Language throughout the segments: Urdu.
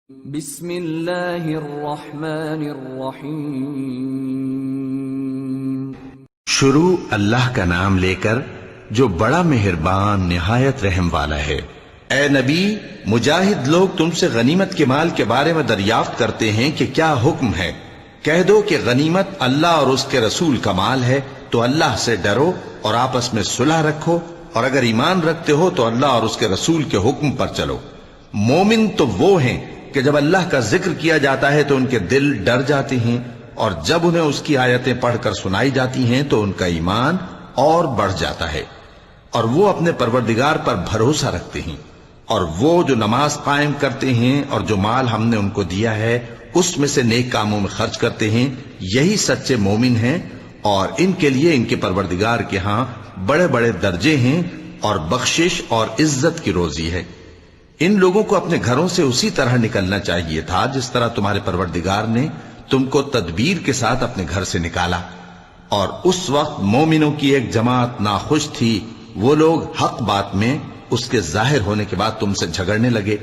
بسم اللہ الرحمن الرحیم۔ شروع اللہ کا نام لے کر جو بڑا مہربان نہایت رحم والا ہے۔ اے نبی، مجاہد لوگ تم سے غنیمت کے مال کے بارے میں دریافت کرتے ہیں کہ کیا حکم ہے۔ کہہ دو کہ غنیمت اللہ اور اس کے رسول کا مال ہے، تو اللہ سے ڈرو اور آپس میں صلح رکھو، اور اگر ایمان رکھتے ہو تو اللہ اور اس کے رسول کے حکم پر چلو۔ مومن تو وہ ہیں کہ جب اللہ کا ذکر کیا جاتا ہے تو ان کے دل ڈر جاتے ہیں، اور جب انہیں اس کی آیتیں پڑھ کر سنائی جاتی ہیں تو ان کا ایمان اور بڑھ جاتا ہے، اور وہ اپنے پروردگار پر بھروسہ رکھتے ہیں، اور وہ جو نماز قائم کرتے ہیں اور جو مال ہم نے ان کو دیا ہے اس میں سے نیک کاموں میں خرچ کرتے ہیں، یہی سچے مومن ہیں، اور ان کے لیے ان کے پروردگار کے ہاں بڑے بڑے درجے ہیں اور بخشش اور عزت کی روزی ہے۔ ان لوگوں کو اپنے گھروں سے اسی طرح نکلنا چاہیے تھا جس طرح تمہارے پروردگار نے تم کو تدبیر کے ساتھ اپنے گھر سے نکالا، اور اس وقت مومنوں کی ایک جماعت ناخوش تھی۔ وہ لوگ حق بات میں اس کے ظاہر ہونے کے بعد تم سے جھگڑنے لگے،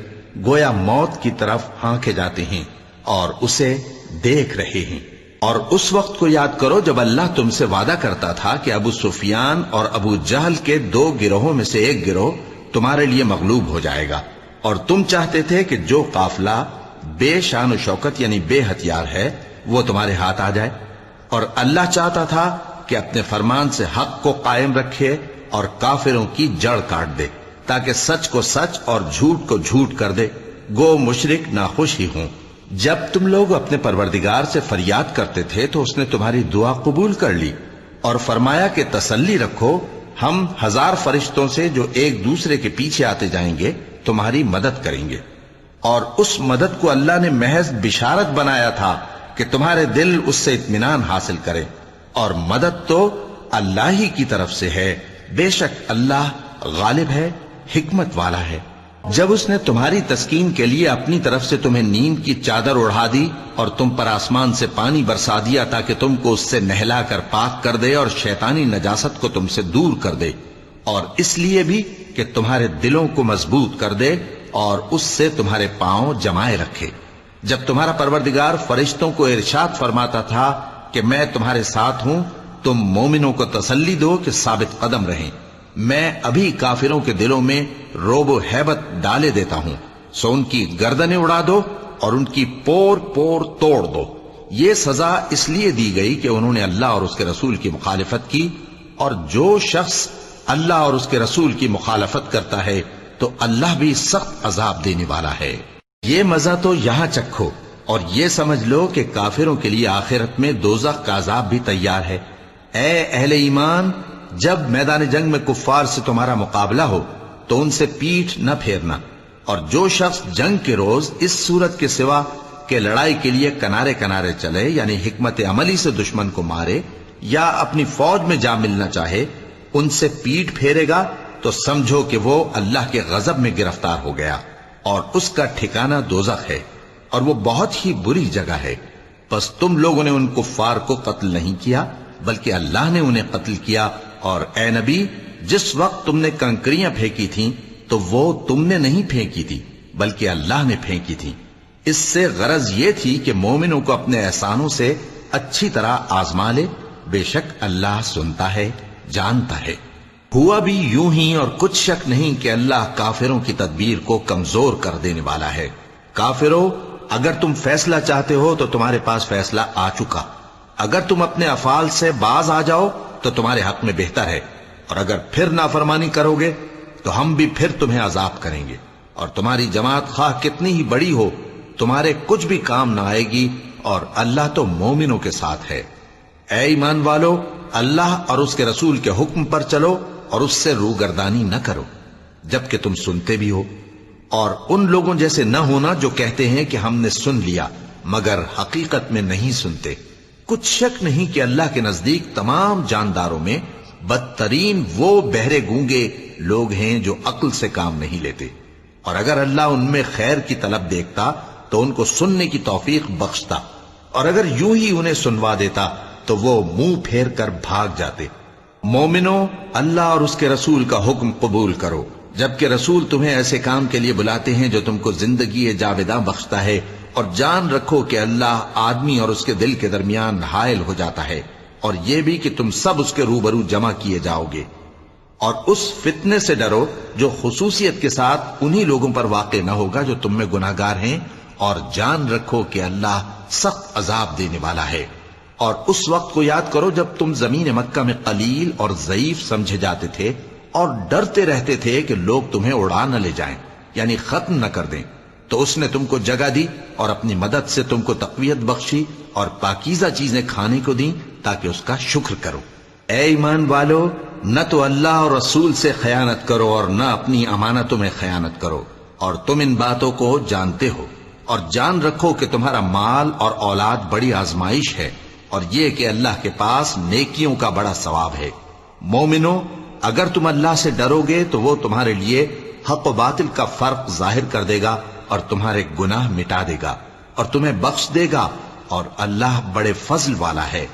گویا موت کی طرف ہانکے جاتے ہیں اور اسے دیکھ رہے ہیں۔ اور اس وقت کو یاد کرو جب اللہ تم سے وعدہ کرتا تھا کہ ابو سفیان اور ابو جہل کے دو گروہوں میں سے ایک گروہ تمہارے لیے مغلوب ہو جائے گا، اور تم چاہتے تھے کہ جو قافلہ بے شان و شوکت یعنی بے ہتھیار ہے وہ تمہارے ہاتھ آ جائے، اور اللہ چاہتا تھا کہ اپنے فرمان سے حق کو قائم رکھے اور کافروں کی جڑ کاٹ دے، تاکہ سچ کو سچ اور جھوٹ کو جھوٹ کر دے، گو مشرک ناخوش ہی ہوں۔ جب تم لوگ اپنے پروردگار سے فریاد کرتے تھے تو اس نے تمہاری دعا قبول کر لی اور فرمایا کہ تسلی رکھو، ہم 1000 فرشتوں سے جو ایک دوسرے کے پیچھے آتے جائیں گے تمہاری مدد کریں گے۔ اور اس مدد کو اللہ نے محض بشارت بنایا تھا کہ تمہارے دل اس سے اطمینان حاصل کریں، اور مدد تو اللہ ہی کی طرف سے ہے، بے شک اللہ غالب ہے، حکمت والا ہے۔ جب اس نے تمہاری تسکین کے لیے اپنی طرف سے تمہیں نیند کی چادر اڑھا دی اور تم پر آسمان سے پانی برسا دیا تاکہ تم کو اس سے نہلا کر پاک کر دے اور شیطانی نجاست کو تم سے دور کر دے، اور اس لیے بھی کہ تمہارے دلوں کو مضبوط کر دے اور اس سے تمہارے پاؤں جمائے رکھے۔ جب تمہارا پروردگار فرشتوں کو ارشاد فرماتا تھا کہ میں تمہارے ساتھ ہوں، تم مومنوں کو تسلی دو کہ ثابت قدم رہیں، میں ابھی کافروں کے دلوں میں رعب و ہیبت ڈالے دیتا ہوں، سو ان کی گردنیں اڑا دو اور ان کی پور پور توڑ دو۔ یہ سزا اس لیے دی گئی کہ انہوں نے اللہ اور اس کے رسول کی مخالفت کی، اور جو شخص اللہ اور اس کے رسول کی مخالفت کرتا ہے تو اللہ بھی سخت عذاب دینے والا ہے۔ یہ مزہ تو یہاں چکھو، اور یہ سمجھ لو کہ کافروں کے لیے آخرت میں دوزخ کا عذاب بھی تیار ہے۔ اے اہل ایمان، جب میدان جنگ میں کفار سے تمہارا مقابلہ ہو تو ان سے پیٹھ نہ پھیرنا، اور جو شخص جنگ کے روز اس صورت کے سوا کہ لڑائی کے لیے کنارے کنارے چلے یعنی حکمت عملی سے دشمن کو مارے یا اپنی فوج میں جا ملنا چاہے، ان سے پیٹھ پھیرے گا تو سمجھو کہ وہ اللہ کے غضب میں گرفتار ہو گیا، اور اس کا ٹھکانہ دوزخ ہے، اور وہ بہت ہی بری جگہ ہے۔ پس تم لوگوں نے ان کفار کو قتل نہیں کیا بلکہ اللہ نے انہیں قتل کیا، اور اے نبی، جس وقت تم نے کنکریاں پھینکی تھیں تو وہ تم نے نہیں پھینکی تھی بلکہ اللہ نے پھینکی تھی۔ اس سے غرض یہ تھی کہ مومنوں کو اپنے احسانوں سے اچھی طرح آزما لے، بے شک اللہ سنتا ہے، جانتا ہے۔ ہوا بھی یوں ہی، اور کچھ شک نہیں کہ اللہ کافروں کی تدبیر کو کمزور کر دینے والا ہے۔ کافروں، اگر تم فیصلہ چاہتے ہو تو تمہارے پاس فیصلہ آ چکا، اگر تم اپنے افعال سے باز آ جاؤ تو تمہارے حق میں بہتر ہے، اور اگر پھر نافرمانی کرو گے تو ہم بھی پھر تمہیں عذاب کریں گے، اور تمہاری جماعت خواہ کتنی ہی بڑی ہو تمہارے کچھ بھی کام نہ آئے گی، اور اللہ تو مومنوں کے ساتھ ہے۔ اے ایمان والو، اللہ اور اس کے رسول کے حکم پر چلو اور اس سے روگردانی نہ کرو جبکہ تم سنتے بھی ہو، اور ان لوگوں جیسے نہ ہونا جو کہتے ہیں کہ ہم نے سن لیا مگر حقیقت میں نہیں سنتے۔ کچھ شک نہیں کہ اللہ کے نزدیک تمام جانداروں میں بدترین وہ بہرے گونگے لوگ ہیں جو عقل سے کام نہیں لیتے، اور اگر اللہ ان میں خیر کی طلب دیکھتا تو ان کو سننے کی توفیق بخشتا، اور اگر یوں ہی انہیں سنوا دیتا تو وہ منہ پھیر کر بھاگ جاتے۔ مومنوں، اللہ اور اس کے رسول کا حکم قبول کرو جبکہ رسول تمہیں ایسے کام کے لیے بلاتے ہیں جو تم کو زندگی جاوداں بخشتا ہے، اور جان رکھو کہ اللہ آدمی اور اس کے دل کے درمیان حائل ہو جاتا ہے، اور یہ بھی کہ تم سب اس کے روبرو جمع کیے جاؤ گے۔ اور اس فتنے سے ڈرو جو خصوصیت کے ساتھ انہی لوگوں پر واقع نہ ہوگا جو تم میں گناہگار ہیں، اور جان رکھو کہ اللہ سخت عذاب دینے والا ہے۔ اور اس وقت کو یاد کرو جب تم زمین مکہ میں قلیل اور ضعیف سمجھے جاتے تھے اور ڈرتے رہتے تھے کہ لوگ تمہیں اڑا نہ لے جائیں، یعنی ختم نہ کر دیں، تو اس نے تم کو جگہ دی اور اپنی مدد سے تم کو تقویت بخشی اور پاکیزہ چیزیں کھانے کو دیں تاکہ اس کا شکر کرو۔ اے ایمان والو، نہ تو اللہ اور رسول سے خیانت کرو اور نہ اپنی امانتوں میں خیانت کرو، اور تم ان باتوں کو جانتے ہو، اور جان رکھو کہ تمہارا مال اور اولاد بڑی آزمائش ہے، اور یہ کہ اللہ کے پاس نیکیوں کا بڑا ثواب ہے۔ مومنو، اگر تم اللہ سے ڈرو گے تو وہ تمہارے لیے حق و باطل کا فرق ظاہر کر دے گا اور تمہارے گناہ مٹا دے گا اور تمہیں بخش دے گا، اور اللہ بڑے فضل والا ہے۔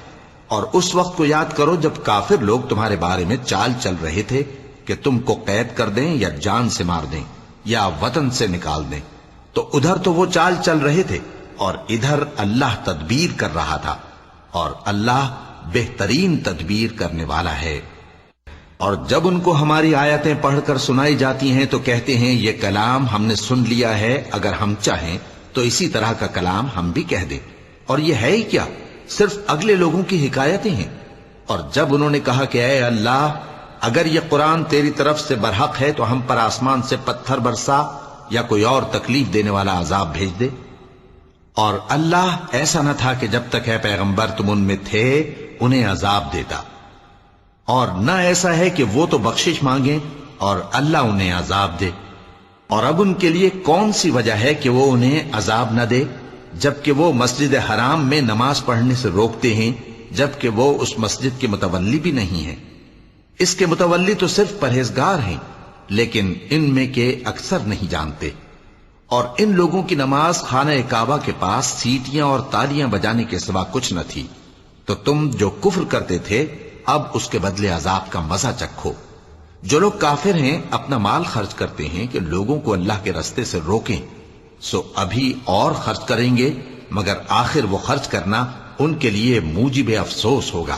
اور اس وقت کو یاد کرو جب کافر لوگ تمہارے بارے میں چال چل رہے تھے کہ تم کو قید کر دیں یا جان سے مار دیں یا وطن سے نکال دیں، تو ادھر تو وہ چال چل رہے تھے اور ادھر اللہ تدبیر کر رہا تھا، اور اللہ بہترین تدبیر کرنے والا ہے۔ اور جب ان کو ہماری آیتیں پڑھ کر سنائی جاتی ہیں تو کہتے ہیں یہ کلام ہم نے سن لیا ہے، اگر ہم چاہیں تو اسی طرح کا کلام ہم بھی کہہ دیں، اور یہ ہے ہی کیا، صرف اگلے لوگوں کی حکایتیں ہیں۔ اور جب انہوں نے کہا کہ اے اللہ، اگر یہ قرآن تیری طرف سے برحق ہے تو ہم پر آسمان سے پتھر برسا یا کوئی اور تکلیف دینے والا عذاب بھیج دے۔ اور اللہ ایسا نہ تھا کہ جب تک اے پیغمبر تم ان میں تھے انہیں عذاب دیتا، اور نہ ایسا ہے کہ وہ تو بخشش مانگیں اور اللہ انہیں عذاب دے۔ اور اب ان کے لیے کون سی وجہ ہے کہ وہ انہیں عذاب نہ دے، جبکہ وہ مسجد حرام میں نماز پڑھنے سے روکتے ہیں، جبکہ وہ اس مسجد کے متولی بھی نہیں ہیں۔ اس کے متولی تو صرف پرہیزگار ہیں، لیکن ان میں کے اکثر نہیں جانتے۔ اور ان لوگوں کی نماز خانہ کعبہ کے پاس سیٹیاں اور تالیاں بجانے کے سوا کچھ نہ تھی، تو تم جو کفر کرتے تھے اب اس کے بدلے عذاب کا مزہ چکھو۔ جو لوگ کافر ہیں اپنا مال خرچ کرتے ہیں کہ لوگوں کو اللہ کے رستے سے روکیں، سو ابھی اور خرچ کریں گے، مگر آخر وہ خرچ کرنا ان کے لیے موجب افسوس ہوگا،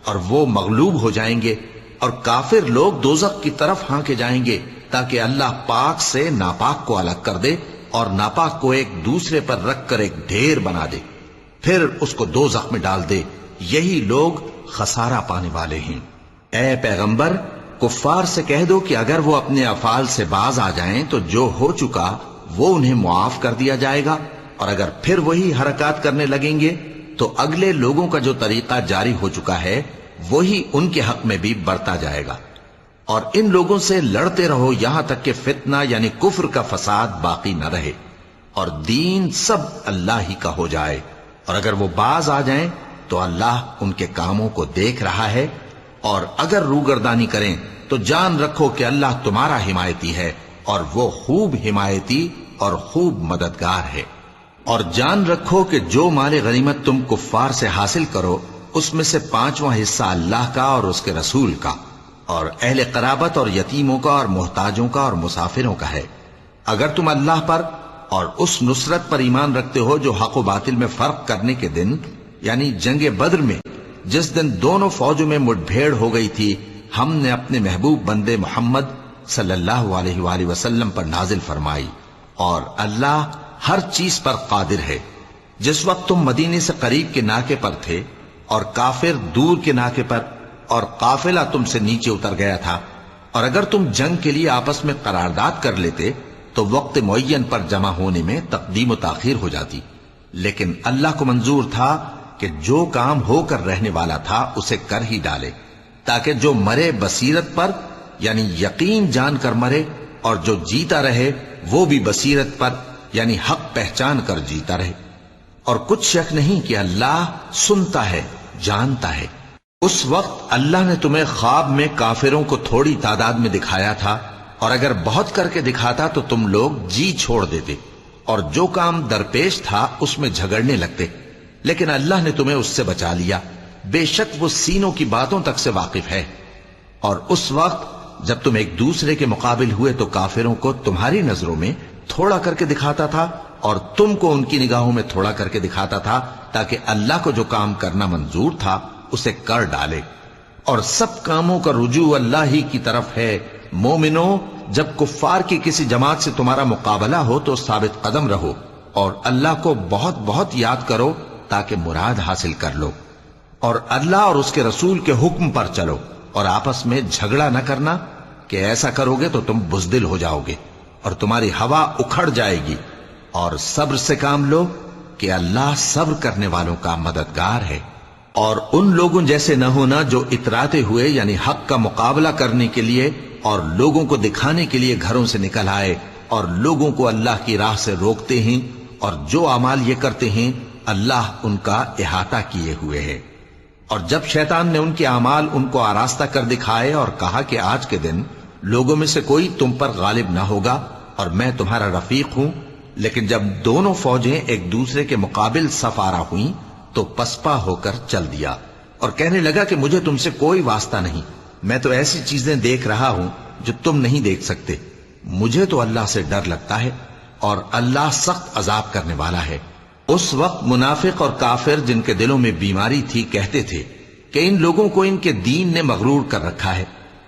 اور وہ مغلوب ہو جائیں گے، اور کافر لوگ دوزخ کی طرف ہانکے جائیں گے تاکہ اللہ پاک سے ناپاک کو الگ کر دے اور ناپاک کو ایک دوسرے پر رکھ کر ایک ڈھیر بنا دے، پھر اس کو دوزخ میں ڈال دے۔ یہی لوگ خسارہ پانے والے ہیں۔ اے پیغمبر، کفار سے کہہ دو کہ اگر وہ اپنے افعال سے باز آ جائیں تو جو ہو چکا وہ انہیں معاف کر دیا جائے گا، اور اگر پھر وہی حرکات کرنے لگیں گے تو اگلے لوگوں کا جو طریقہ جاری ہو چکا ہے وہی ان کے حق میں بھی برتا جائے گا۔ اور ان لوگوں سے لڑتے رہو یہاں تک کہ فتنہ یعنی کفر کا فساد باقی نہ رہے اور دین سب اللہ ہی کا ہو جائے، اور اگر وہ باز آ جائیں تو اللہ ان کے کاموں کو دیکھ رہا ہے، اور اگر روگردانی کریں تو جان رکھو کہ اللہ تمہارا حمایتی ہے، اور وہ خوب حمایتی اور خوب مددگار ہے۔ اور جان رکھو کہ جو مال غنیمت تم کفار سے حاصل کرو اس میں سے 5واں حصہ اللہ کا اور اس کے رسول کا، اور اہل قرابت اور یتیموں کا اور محتاجوں کا اور مسافروں کا ہے۔ اگر تم اللہ پر اور اس نصرت پر ایمان رکھتے ہو جو حق و باطل میں فرق کرنے کے دن یعنی جنگ بدر میں، جس دن دونوں فوجوں میں مٹ بھیڑ ہو گئی تھی، ہم نے اپنے محبوب بندے محمد صلی اللہ علیہ وآلہ وسلم پر نازل فرمائی، اور اللہ ہر چیز پر قادر ہے۔ جس وقت تم مدینے سے قریب کے ناکے پر تھے اور کافر دور کے ناکے پر، اور قافلہ تم سے نیچے اتر گیا تھا، اور اگر تم جنگ کے لیے آپس میں قرارداد کر لیتے تو وقت معین پر جمع ہونے میں تقدیم و تاخیر ہو جاتی، لیکن اللہ کو منظور تھا کہ جو کام ہو کر رہنے والا تھا اسے کر ہی ڈالے، تاکہ جو مرے بصیرت پر یعنی یقین جان کر مرے، اور جو جیتا رہے وہ بھی بصیرت پر یعنی حق پہچان کر جیتا رہے۔ اور کچھ شک نہیں کہ اللہ سنتا ہے، جانتا ہے۔ اس وقت اللہ نے تمہیں خواب میں کافروں کو تھوڑی تعداد میں دکھایا تھا، اور اگر بہت کر کے دکھاتا تو تم لوگ جی چھوڑ دیتے، اور جو کام درپیش تھا اس میں جھگڑنے لگتے، لیکن اللہ نے تمہیں اس سے بچا لیا، بے شک وہ سینوں کی باتوں تک سے واقف ہے۔ اور اس وقت جب تم ایک دوسرے کے مقابل ہوئے تو کافروں کو تمہاری نظروں میں تھوڑا کر کے دکھاتا تھا اور تم کو ان کی نگاہوں میں تھوڑا کر کے دکھاتا تھا، تاکہ اللہ کو جو کام کرنا منظور تھا اسے کر ڈالے، اور سب کاموں کا رجوع اللہ ہی کی طرف ہے۔ مومنو، جب کفار کی کسی جماعت سے تمہارا مقابلہ ہو تو ثابت قدم رہو اور اللہ کو بہت بہت یاد کرو تاکہ مراد حاصل کر لو، اور اللہ اور اس کے رسول کے حکم پر چلو، اور آپس میں جھگڑا نہ کرنا کہ ایسا کرو گے تو تم بزدل ہو جاؤ گے اور تمہاری ہوا اکھڑ جائے گی، اور صبر سے کام لو کہ اللہ صبر کرنے والوں کا مددگار ہے۔ اور ان لوگوں جیسے نہ ہونا جو اتراتے ہوئے یعنی حق کا مقابلہ کرنے کے لیے اور لوگوں کو دکھانے کے لیے گھروں سے نکل آئے اور لوگوں کو اللہ کی راہ سے روکتے ہیں، اور جو اعمال یہ کرتے ہیں اللہ ان کا احاطہ کیے ہوئے ہے۔ اور جب شیطان نے ان کے اعمال ان کو آراستہ کر دکھائے اور کہا کہ آج کے دن لوگوں میں سے کوئی تم پر غالب نہ ہوگا اور میں تمہارا رفیق ہوں، لیکن جب دونوں فوجیں ایک دوسرے کے مقابل صف آرا ہوئیں تو پسپا ہو کر چل دیا اور کہنے لگا کہ مجھے تم سے کوئی واسطہ نہیں، میں تو ایسی چیزیں دیکھ رہا ہوں جو تم نہیں دیکھ سکتے، مجھے تو اللہ سے ڈر لگتا ہے اور اللہ سخت عذاب کرنے والا ہے۔ اس وقت منافق اور کافر جن کے دلوں میں بیماری تھی کہتے تھے کہ ان لوگوں کو ان کے دین نے مغرور کر رکھا ہے،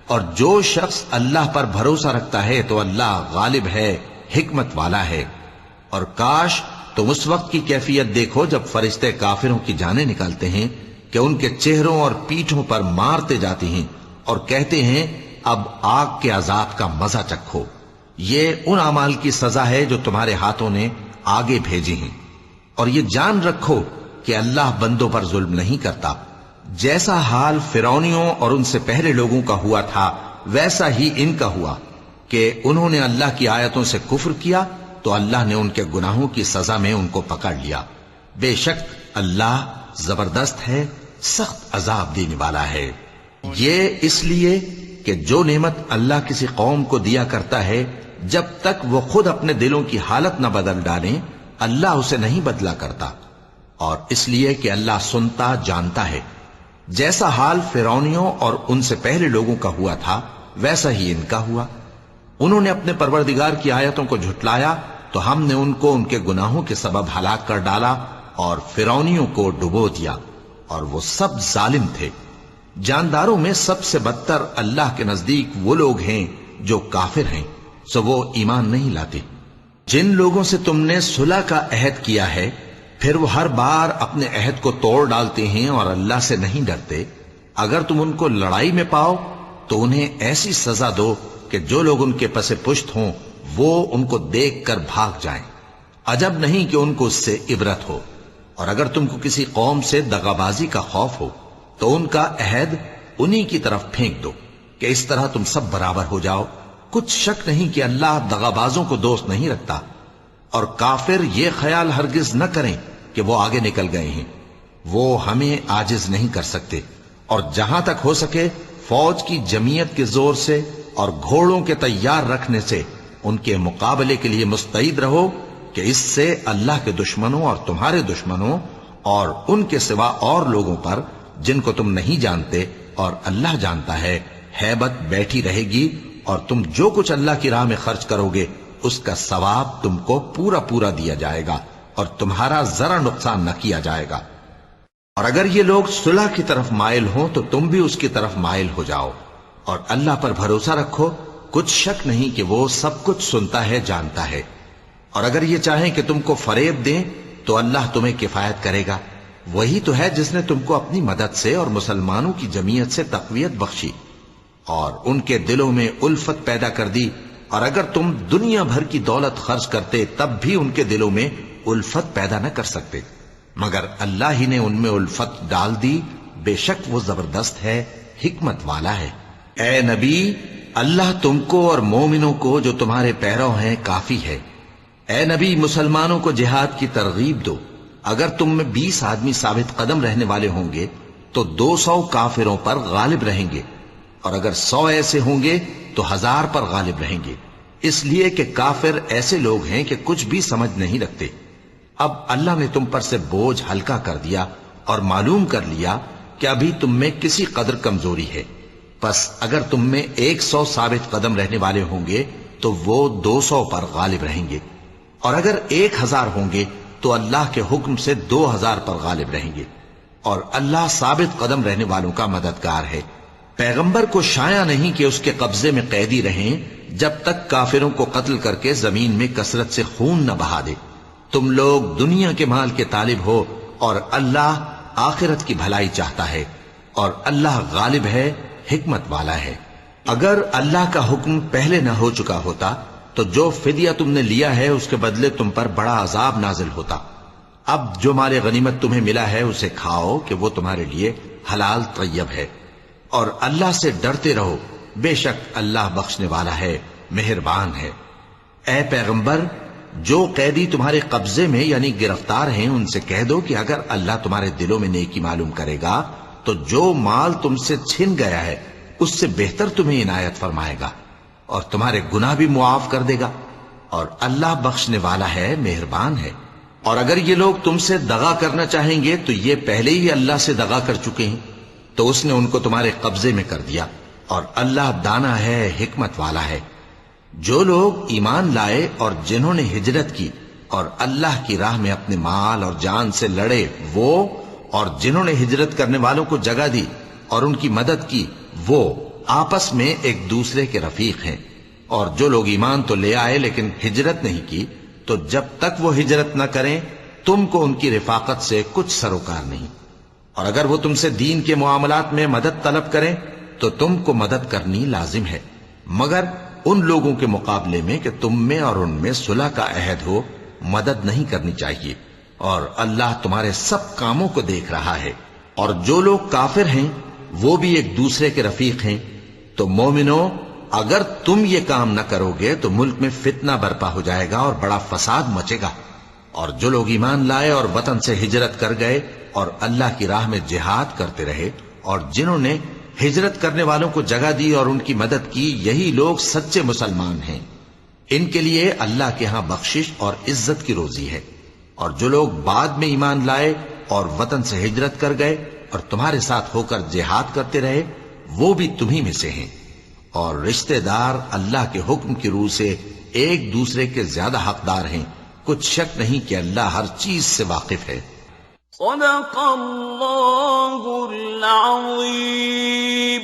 اور جو شخص اللہ پر بھروسہ رکھتا ہے تو اللہ غالب ہے، حکمت والا ہے۔ اور کاش تم اس وقت کی کیفیت دیکھو جب فرشتے کافروں کی جانیں نکالتے ہیں کہ ان کے چہروں اور پیٹھوں پر مارتے جاتے ہیں اور کہتے ہیں اب آگ کے عذاب کا مزہ چکھو، یہ ان اعمال کی سزا ہے جو تمہارے ہاتھوں نے آگے بھیجی ہیں۔ اور یہ جان رکھو کہ اللہ بندوں پر ظلم نہیں کرتا، جیسا حال فرعونیوں اور ان سے پہلے لوگوں کا ہوا تھا ویسا ہی ان کا ہوا کہ انہوں نے اللہ کی آیتوں سے کفر کیا تو اللہ نے ان کے گناہوں کی سزا میں ان کو پکڑ لیا۔ بے شک اللہ زبردست ہے، سخت عذاب دینے والا ہے۔ یہ اس لیے کہ جو نعمت اللہ کسی قوم کو دیا کرتا ہے جب تک وہ خود اپنے دلوں کی حالت نہ بدل ڈالیں اللہ اسے نہیں بدلا کرتا، اور اس لیے کہ اللہ سنتا جانتا ہے۔ جیسا حال فرعونیوں اور ان سے پہلے لوگوں کا ہوا تھا ویسا ہی ان کا ہوا۔ انہوں نے اپنے پروردگار کی آیتوں کو جھٹلایا تو ہم نے ان کو ان کے گناہوں کے سبب ہلاک کر ڈالا اور فرعونیوں کو ڈبو دیا، اور وہ سب ظالم تھے۔ جانداروں میں سب سے بدتر اللہ کے نزدیک وہ لوگ ہیں جو کافر ہیں، سو وہ ایمان نہیں لاتے۔ جن لوگوں سے تم نے صلح کا عہد کیا ہے پھر وہ ہر بار اپنے عہد کو توڑ ڈالتے ہیں اور اللہ سے نہیں ڈرتے، اگر تم ان کو لڑائی میں پاؤ تو انہیں ایسی سزا دو کہ جو لوگ ان کے پس پشت ہوں وہ ان کو دیکھ کر بھاگ جائیں، عجب نہیں کہ ان کو اس سے عبرت ہو۔ اور اگر تم کو کسی قوم سے دغابازی کا خوف ہو تو ان کا عہد انہی کی طرف پھینک دو کہ اس طرح تم سب برابر ہو جاؤ۔ کچھ شک نہیں کہ اللہ دغابازوں کو دوست نہیں رکھتا، اور کافر یہ خیال ہرگز نہ کریں کہ وہ آگے نکل گئے ہیں، وہ ہمیں عاجز نہیں کر سکتے۔ اور جہاں تک ہو سکے فوج کی جمعیت کے زور سے اور گھوڑوں کے تیار رکھنے سے ان کے مقابلے کے لیے مستعد رہو کہ اس سے اللہ کے دشمنوں اور تمہارے دشمنوں اور ان کے سوا اور لوگوں پر جن کو تم نہیں جانتے اور اللہ جانتا ہے ہیبت بیٹھی رہے گی، اور تم جو کچھ اللہ کی راہ میں خرچ کرو گے اس کا ثواب تم کو پورا پورا دیا جائے گا اور تمہارا ذرا نقصان نہ کیا جائے گا۔ اور اگر یہ لوگ صلح کی طرف مائل ہوں تو تم بھی اس کی طرف مائل ہو جاؤ، اور اللہ پر بھروسہ رکھو، کچھ شک نہیں کہ وہ سب کچھ سنتا ہے جانتا ہے۔ اور اگر یہ چاہیں کہ تم کو فریب دیں تو اللہ تمہیں کفایت کرے گا، وہی تو ہے جس نے تم کو اپنی مدد سے اور مسلمانوں کی جمعیت سے تقویت بخشی اور ان کے دلوں میں الفت پیدا کر دی، اور اگر تم دنیا بھر کی دولت خرچ کرتے تب بھی ان کے دلوں میں الفت پیدا نہ کر سکتے، مگر اللہ ہی نے ان میں الفت ڈال دی، بے شک وہ زبردست ہے، حکمت والا ہے۔ اے نبی، اللہ تم کو اور مومنوں کو جو تمہارے پیرو ہیں کافی ہے۔ اے نبی، مسلمانوں کو جہاد کی ترغیب دو، اگر تم میں 20 آدمی ثابت قدم رہنے والے ہوں گے تو 200 کافروں پر غالب رہیں گے، اور اگر 100 ایسے ہوں گے تو 1000 پر غالب رہیں گے، اس لیے کہ کافر ایسے لوگ ہیں کہ کچھ بھی سمجھ نہیں رکھتے۔ اب اللہ نے تم پر سے بوجھ ہلکا کر دیا اور معلوم کر لیا کہ ابھی تم میں کسی قدر کمزوری ہے، پس اگر تم میں 100 ثابت قدم رہنے والے ہوں گے تو وہ 200 پر غالب رہیں گے، اور اگر 1000 ہوں گے تو اللہ کے حکم سے 2000 پر غالب رہیں گے، اور اللہ ثابت قدم رہنے والوں کا مددگار ہے۔ پیغمبر کو شایع نہیں کہ اس کے قبضے میں قیدی رہیں جب تک کافروں کو قتل کر کے زمین میں کثرت سے خون نہ بہا دے۔ تم لوگ دنیا کے مال کے طالب ہو اور اللہ آخرت کی بھلائی چاہتا ہے، اور اللہ غالب ہے، حکمت والا ہے۔ اگر اللہ کا حکم پہلے نہ ہو چکا ہوتا تو جو فدیہ تم نے لیا ہے اس کے بدلے تم پر بڑا عذاب نازل ہوتا۔ اب جو مال غنیمت تمہیں ملا ہے اسے کھاؤ کہ وہ تمہارے لیے حلال طیب ہے، اور اللہ سے ڈرتے رہو، بے شک اللہ بخشنے والا ہے، مہربان ہے۔ اے پیغمبر، جو قیدی تمہارے قبضے میں یعنی گرفتار ہیں ان سے کہہ دو کہ اگر اللہ تمہارے دلوں میں نیکی معلوم کرے گا تو جو مال تم سے چھن گیا ہے اس سے بہتر تمہیں عنایت فرمائے گا، اور تمہارے گناہ بھی معاف کر دے گا، اور اللہ بخشنے والا ہے، مہربان ہے۔ اور اگر یہ لوگ تم سے دغا کرنا چاہیں گے تو یہ پہلے ہی اللہ سے دغا کر چکے ہیں، تو اس نے ان کو تمہارے قبضے میں کر دیا، اور اللہ دانا ہے، حکمت والا ہے۔ جو لوگ ایمان لائے اور جنہوں نے ہجرت کی اور اللہ کی راہ میں اپنے مال اور جان سے لڑے، وہ اور جنہوں نے ہجرت کرنے والوں کو جگہ دی اور ان کی مدد کی، وہ آپس میں ایک دوسرے کے رفیق ہیں۔ اور جو لوگ ایمان تو لے آئے لیکن ہجرت نہیں کی، تو جب تک وہ ہجرت نہ کریں تم کو ان کی رفاقت سے کچھ سروکار نہیں، اور اگر وہ تم سے دین کے معاملات میں مدد طلب کریں تو تم کو مدد کرنی لازم ہے، مگر ان لوگوں کے مقابلے میں کہ تم میں اور ان میں صلح کا عہد ہو مدد نہیں کرنی چاہیے، اور اللہ تمہارے سب کاموں کو دیکھ رہا ہے۔ اور جو لوگ کافر ہیں وہ بھی ایک دوسرے کے رفیق ہیں۔ تو مومنو، اگر تم یہ کام نہ کرو گے تو ملک میں فتنہ برپا ہو جائے گا اور بڑا فساد مچے گا۔ اور جو لوگ ایمان لائے اور وطن سے ہجرت کر گئے اور اللہ کی راہ میں جہاد کرتے رہے، اور جنہوں نے ہجرت کرنے والوں کو جگہ دی اور ان کی مدد کی، یہی لوگ سچے مسلمان ہیں۔ ان کے لیے اللہ کے ہاں بخشش اور عزت کی روزی ہے۔ اور جو لوگ بعد میں ایمان لائے اور وطن سے ہجرت کر گئے اور تمہارے ساتھ ہو کر جہاد کرتے رہے، وہ بھی تمہیں میں سے ہیں۔ اور رشتہ دار اللہ کے حکم کی روح سے ایک دوسرے کے زیادہ حقدار ہیں، کچھ شک نہیں کہ اللہ ہر چیز سے واقف ہے۔ صدق اللہ العظیم۔